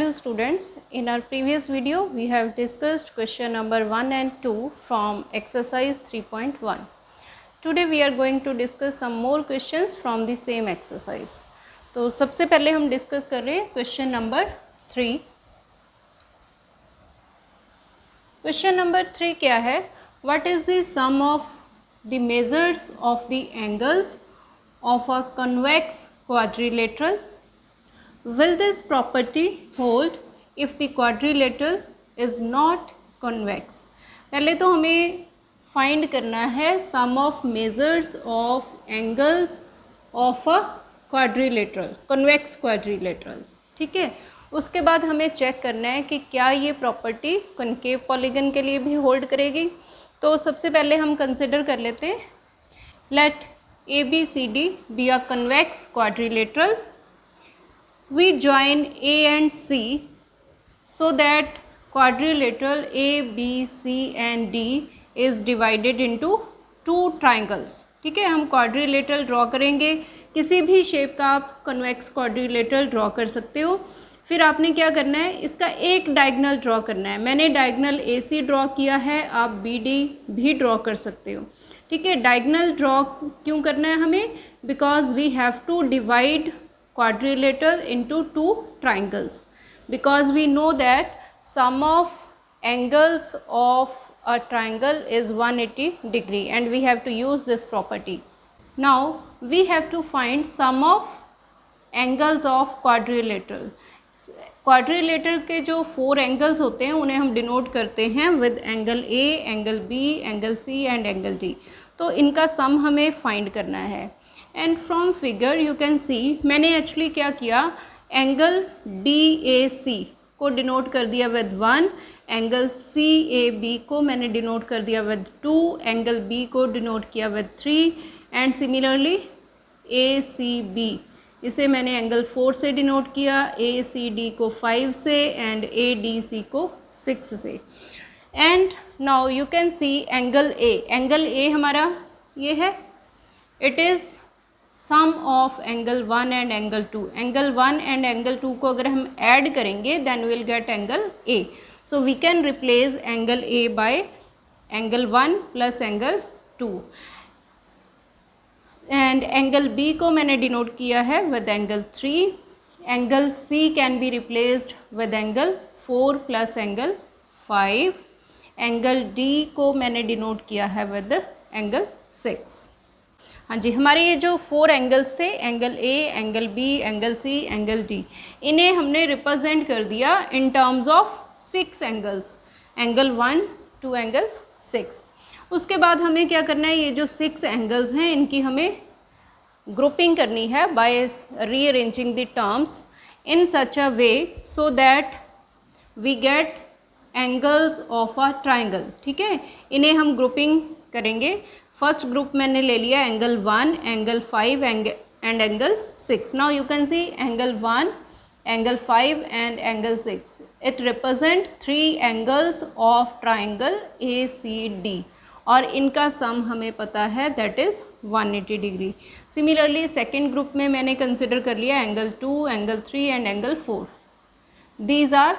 Hello students, in our previous video we have discussed question number 1 and 2 from exercise 3.1. Today we are going to discuss some more questions from the same exercise. तो सबसे पहले हम discuss कर रहे हैं question number 3. Question number 3 क्या है? What is the sum of the measures of the angles of a convex quadrilateral? Will this property hold if the quadrilateral is not convex? पहले तो हमें फाइंड करना है sum of measures of angles of a quadrilateral, convex quadrilateral. ठीक है, उसके बाद हमें चेक करना है कि क्या ये प्रॉपर्टी कनकेव पॉलीगन के लिए भी होल्ड करेगी. तो सबसे पहले हम कंसिडर कर लेते हैं, let ABCD be a convex quadrilateral. We join A and C so that quadrilateral A, B, C and D is divided into two triangles. ठीक है, हम quadrilateral ड्रॉ करेंगे. किसी भी शेप का आप कन्वेक्स quadrilateral ड्रॉ कर सकते हो. फिर आपने क्या करना है, इसका एक डायगनल ड्रॉ करना है. मैंने डायगनल AC ड्रॉ किया है, आप BD भी ड्रॉ कर सकते हो. ठीक है, डायगनल ड्रॉ क्यों करना है हमें? Because we have to divide quadrilateral into two triangles, because we know that sum of angles of a triangle is 180 degree and we have to use this property. Now we have to find sum of angles of quadrilateral. Quadrilateral के जो 4 angles होते हैं उन्हें हम denote करते हैं with angle A, angle B, angle C and angle D. तो इनका सम हमें फाइंड करना है. And from figure you can सी, मैंने एक्चुअली क्या किया, एंगल DAC को डिनोट कर दिया विद 1, एंगल CAB को मैंने डिनोट कर दिया विद 2, एंगल B को डिनोट किया विद 3 एंड सिमिलरली ACB इसे मैंने एंगल 4 से डिनोट किया, ACD को 5 से एंड ADC को 6 से. And now you can see angle A. Angle A हमारा ये है, it is sum of angle 1 and angle 2. Angle 1 and angle 2 को अगर हम ऐड करेंगे then will get angle A. So we can replace angle A by angle 1 plus angle 2. And angle B को मैंने denote किया है with angle 3. Angle C can be replaced with angle 4 plus angle 5. Angle D को मैंने denote किया है with angle 6. हाँ जी, हमारे ये जो 4 एंगल्स थे, angle A, angle B, angle C, angle D, इन्हें हमने रिप्रेजेंट कर दिया in terms of 6 angles, angle 1 to angle 6. उसके बाद हमें क्या करना है, ये जो 6 एंगल्स हैं इनकी हमें ग्रुपिंग करनी है by rearranging the terms in such a way so that we get angles of a triangle. ठीक है, इन्हें हम ग्रुपिंग करेंगे. फर्स्ट ग्रुप मैंने ले लिया angle 1, angle 5 and angle 6. Now you can see angle 1, angle 5 and angle 6. It represent 3 angles of triangle ACD और इनका सम हमें पता है that is 180 degree. Similarly second group में मैंने कंसिडर कर लिया angle 2, angle 3 and angle 4. These are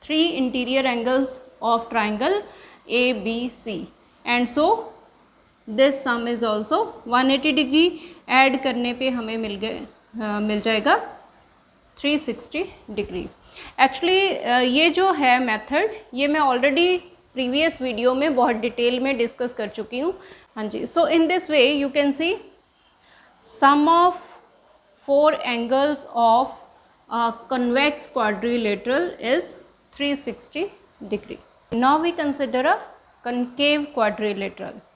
3 interior angles of triangle ABC and so this sum is also 180 degree. Add करने पे हमें मिल जाएगा 360 डिग्री. एक्चुअली ये जो है मेथड, ये मैं ऑलरेडी प्रीवियस वीडियो में बहुत डिटेल में डिस्कस कर चुकी हूँ. हाँ जी, so in this way you can see sum of 4 angles of convex quadrilateral is 360 degree. Now we consider a concave quadrilateral.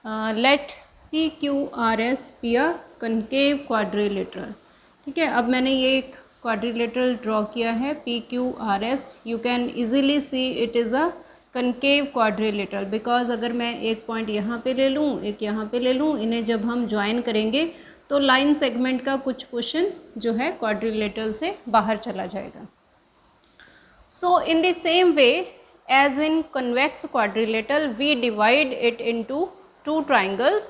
Let PQRS be a concave quadrilateral. ठीक है, अब मैंने ये एक quadrilateral ड्रॉ किया है PQRS. You can easily see it is a concave quadrilateral because अगर मैं एक पॉइंट यहाँ पे ले लूँ, एक यहाँ पे ले लूँ, इन्हें जब हम ज्वाइन करेंगे तो लाइन सेगमेंट का कुछ पोर्शन जो है क्वाड्रिलेटरल से बाहर चला जाएगा. So in the same way as in convex quadrilateral we divide it into 2 triangles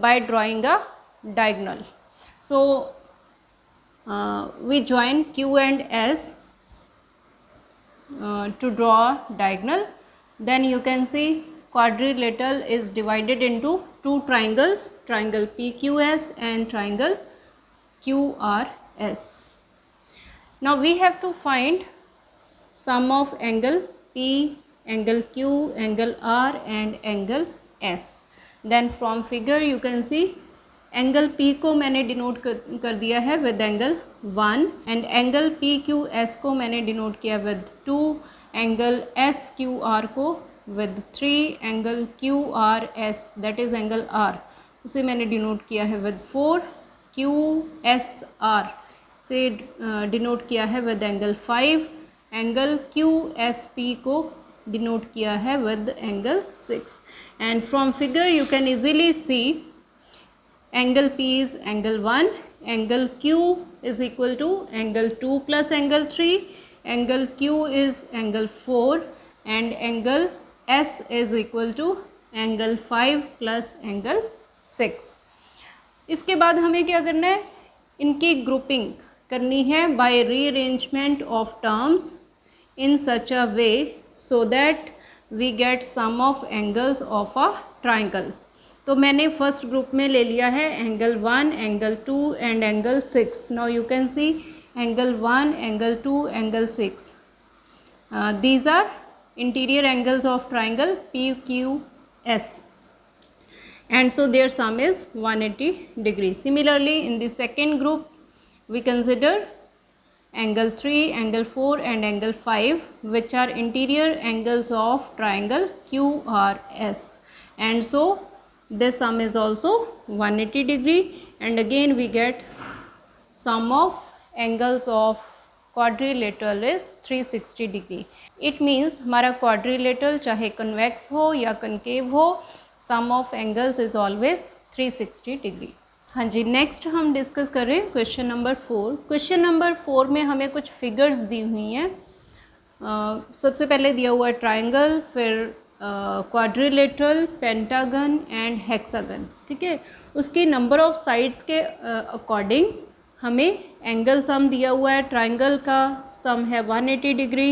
by drawing a diagonal. So we join Q and S to draw diagonal, then you can see quadrilateral is divided into two triangles, triangle PQS and triangle QRS. Now we have to find sum of angle P, angle Q, angle R and angle S. Then from figure you can see angle P को मैंने denote कर दिया है with angle 1 and angle PQS को मैंने denote किया with 2, angle SQR को with 3, angle QRS that is angle R उसे मैंने डिनोट किया है विद 4, QSR से डिनोट किया है विद एंगल 5, एंगल QSP को डिनोट किया है with angle 6 and from figure you can easily C angle P is angle 1, angle Q is equal to angle 2 plus angle 3, angle Q is angle 4 and angle S is equal to angle 5 plus angle 6. इसके बाद हमें क्या करना है, इनकी grouping करनी है by rearrangement of terms in such a way so that we get sum of angles of a triangle. तो मैंने फर्स्ट ग्रुप में ले लिया है angle 1, angle 2 and angle 6. Now you can see angle 1, angle 2, angle 6. These are interior angles of triangle PQS and so their sum is 180 degrees. Similarly in the second group we consider angle 3, angle 4 and angle 5 which are interior angles of triangle QRS and so this sum is also 180 degree and again we get sum of angles of quadrilateral is 360 degree. It means हमारा quadrilateral चाहे convex हो या concave हो, sum of angles is always 360 degree. हाँ जी, next हम discuss कर रहे हैं क्वेश्चन नंबर 4. क्वेश्चन नंबर 4 में हमें कुछ फिगर्स दी हुई हैं. सबसे पहले दिया हुआ है ट्राइंगल, फिर क्वाड्रिलेटरल, पेंटागन एंड हेक्सागन. ठीक है, उसकी नंबर ऑफ साइड्स के अकॉर्डिंग हमें एंगल सम दिया हुआ है. ट्राइंगल का सम है 180 degree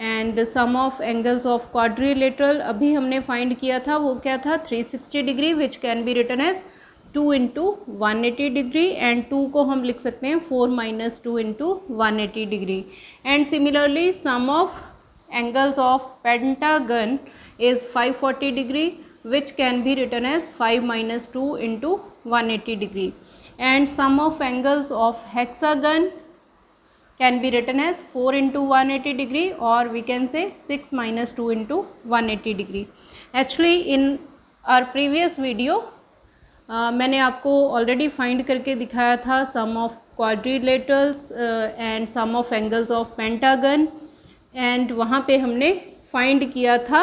and sum of angles of quadrilateral अभी हमने फाइंड किया था, वो क्या था 360 degree which can be written as 2 into 180 degree and 2 को हम लिख सकते हैं 4 minus 2 into 180 degree. And similarly sum of angles of pentagon is 540 degree which can be written as 5 minus 2 into 180 degree and sum of angles of hexagon can be written as 4 into 180 degree or we can say 6 minus 2 into 180 degree. Actually in our previous video मैंने आपको already find करके दिखाया था sum of quadrilaterals and sum of angles of pentagon and वहाँ पे हमने find किया था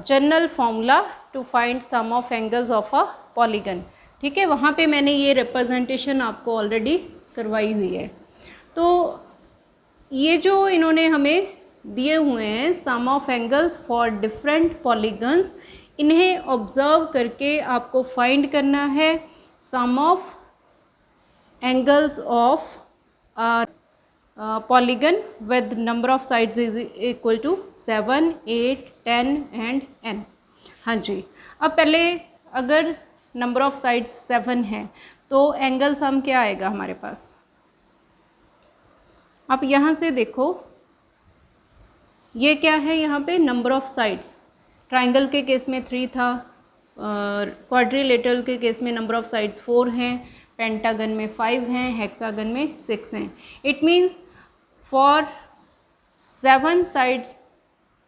general formula to find sum of angles of a polygon. ठीक है, वहाँ पे मैंने ये रिप्रेजेंटेशन आपको ऑलरेडी करवाई हुई है. तो ये जो इन्होंने हमें दिए हुए हैं sum of angles for different polygons, इन्हें ऑब्ज़र्व करके आपको फाइंड करना है sum of angles of polygon with number of sides is equal to 7, 8, 10 and n. हाँ जी, अब पहले अगर number of sides 7 है तो एंगल सम क्या आएगा हमारे पास. आप यहाँ से देखो ये क्या है, यहाँ पे number of sides ट्राइंगल के केस में 3 था, क्वाड्रिलेटरल के केस में नंबर ऑफ साइड्स 4 हैं, पेंटागन में 5 हैं, हेक्सागन में 6 हैं. It means for 7 sides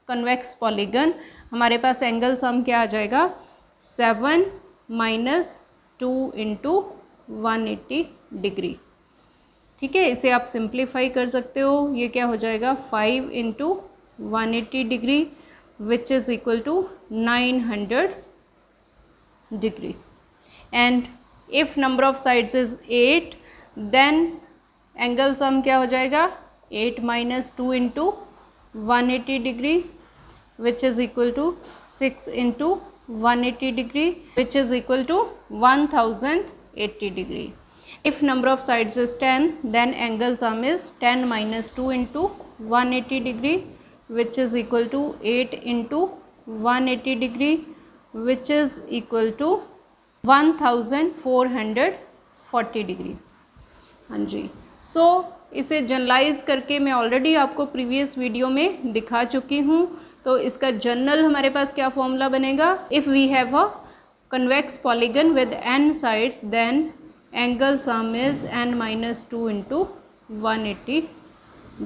convex polygon हमारे पास एंगल सम क्या आ जाएगा 7 माइनस 2 इंटू 180 डिग्री. ठीक है, इसे आप सिंप्लीफाई कर सकते हो. ये क्या हो जाएगा 5 into 180 degree which is equal to 900 degree. And if number of sides is 8 then angle sum क्या हो जाएगा 8 minus 2 into 180 degree which is equal to 6 into 180 degree which is equal to 1080 degree. If number of sides is 10, then angle sum is 10 minus 2 into 180 degree, which is equal to 8 into 180 degree, which is equal to 1440 degree. हाँ जी, सो इसे generalise करके मैं already आपको previous video में दिखा चुकी हूँ। तो इसका जनरल हमारे पास क्या फॉर्मूला बनेगा, if we have a convex polygon with n sides, then angle sum is n minus 2 into 180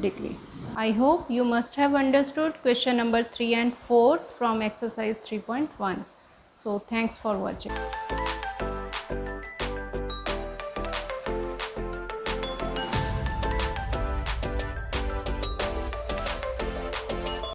degree. I hope you must have understood question number 3 and 4 from exercise 3.1. So thanks for watching.